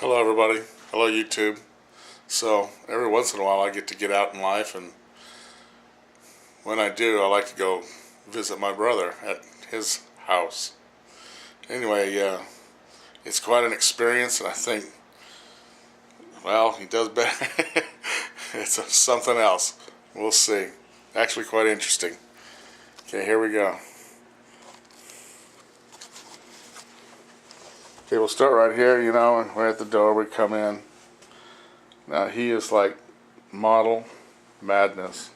Hello everybody. Hello YouTube. So every once in a while I get to get out in life, and when I do I like to go visit my brother at his house. Anyway, it's quite an experience, and I think, well, he does better. It's something else. We'll see. Actually quite interesting. Okay, here we go. Okay, we'll start right here, and we're at the door, we come in. Now he is like model madness.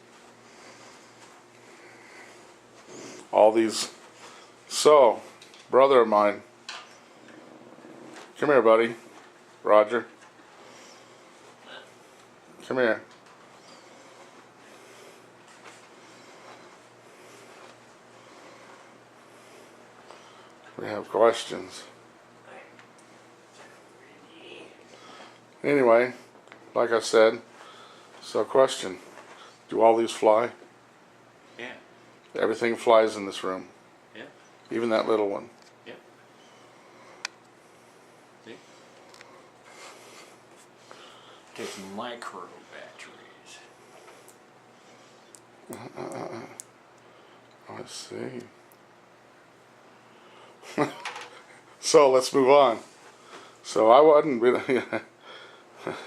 All these. So, brother of mine. Come here, buddy. Roger. Come here. We have questions. Anyway, like I said, so question. Do all these fly? Yeah. Everything flies in this room. Yeah. Even that little one. Yeah. See? Takes micro batteries. I see. So let's move on. So I wasn't really.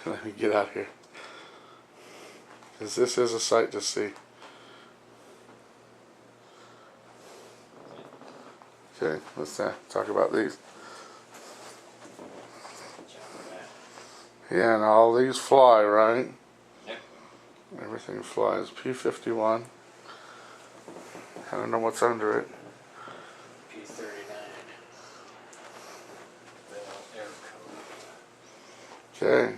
Let me get out here, because this is a sight to see. Okay, let's talk about these. Yeah, and all these fly, right? Yep. Everything flies. P51. I don't know what's under it. P39. Air code. Okay.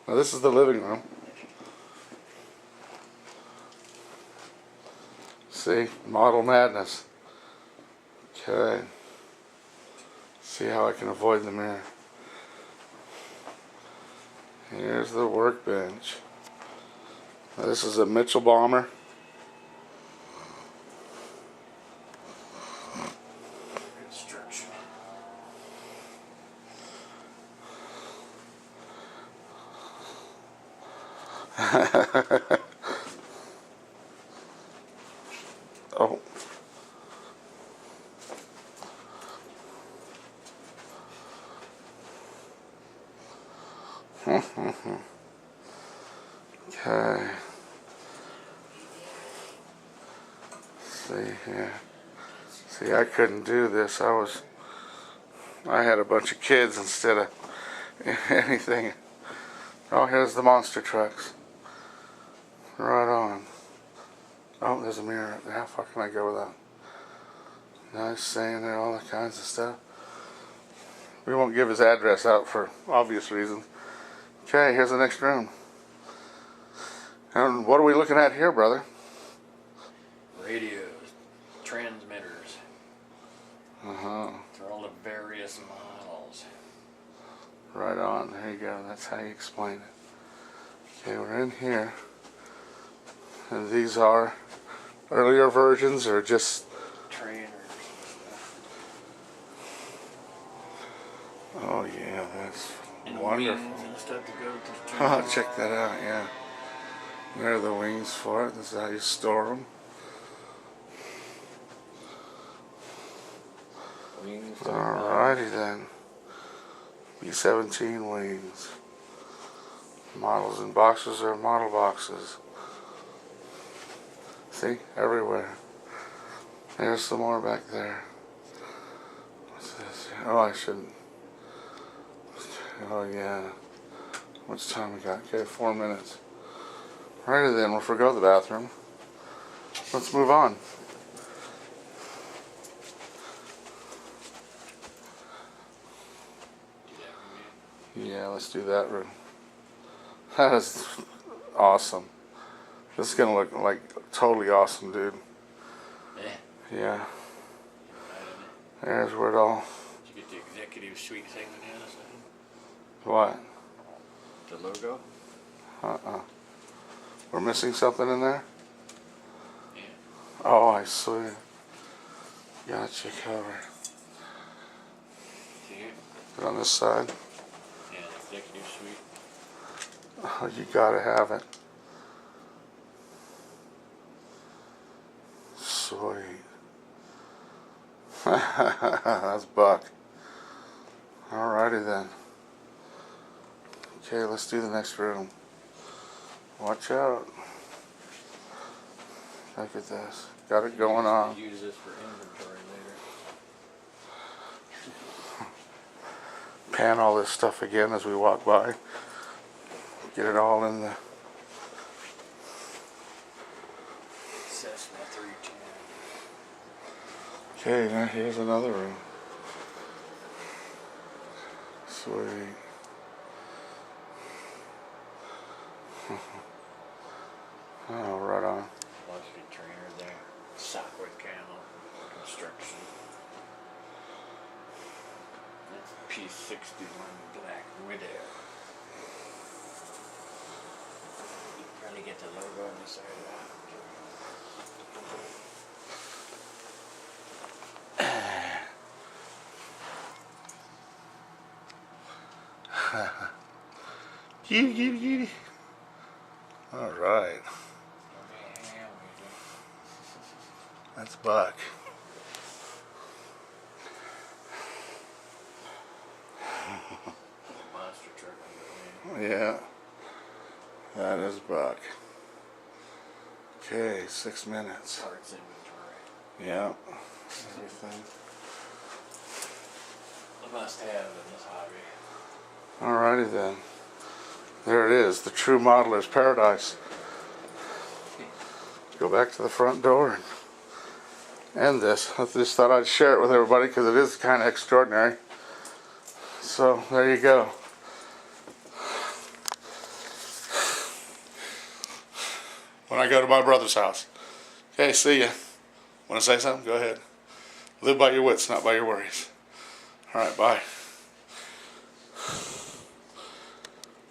Now this is the living room. See? Model madness. Okay. See how I can avoid the mirror. Here's the workbench. Now this is a Mitchell bomber. Construction. Oh. Okay. See here. See, I couldn't do this. I had a bunch of kids instead of anything. Oh, here's the monster trucks. Right on. Oh, there's a mirror up there. How far can I go without? Nice saying there, all that kinds of stuff. We won't give his address out for obvious reasons. Okay, here's the next room. And what are we looking at here, brother? Radios. Transmitters. Uh-huh. For all the various models. Right on. There you go. That's how you explain it. Okay, we're in here. And these are earlier versions or just... Trainers. Oh, yeah, that's And wonderful. wings and stuff to go to the Oh, check that out, yeah. There are the wings for it. This is how you store them. wings. Alrighty then. B-17 wings. Models and boxes are model boxes. See? Everywhere. There's some more back there. What's this? Oh, I shouldn't. Oh, yeah. How much time we got? Okay, 4 minutes. Alrighty then, we'll forgo the bathroom. Let's move on. Yeah, let's do that room. That is awesome. This is gonna look like totally awesome, dude. Yeah. Yeah. There's where it all. Did you get the executive suite thing on the other side? What? The logo? We're missing something in there? Yeah. Oh, I see. Gotcha, covered. See it? Put it on this side. Yeah, the Oh, you gotta have it. Sweet. That's Buck. Alrighty then. Okay, let's do the next room. Watch out. Look at this. Got it going on. Use this for inventory later. Pan all this stuff again as we walk by. Get it all in the... Cessna 310. Okay, now here's another room. Sweet. Oh, right on. Philosophy trainer there. Southwood Camo Construction. That's P61 Black Widow. You can probably get the logo on the side of that. Kitty. All right. That's Buck. Monster truck. Yeah. That is Buck. Okay, 6 minutes. Parts inventory. Yeah. Everything. A must have in this hobby. Alrighty then. There it is, the true modeler's paradise. Go back to the front door and end this. I just thought I'd share it with everybody because it is kind of extraordinary. So there you go. When I go to my brother's house. Okay, see ya. Want to say something? Go ahead. Live by your wits, not by your worries. Alright, bye.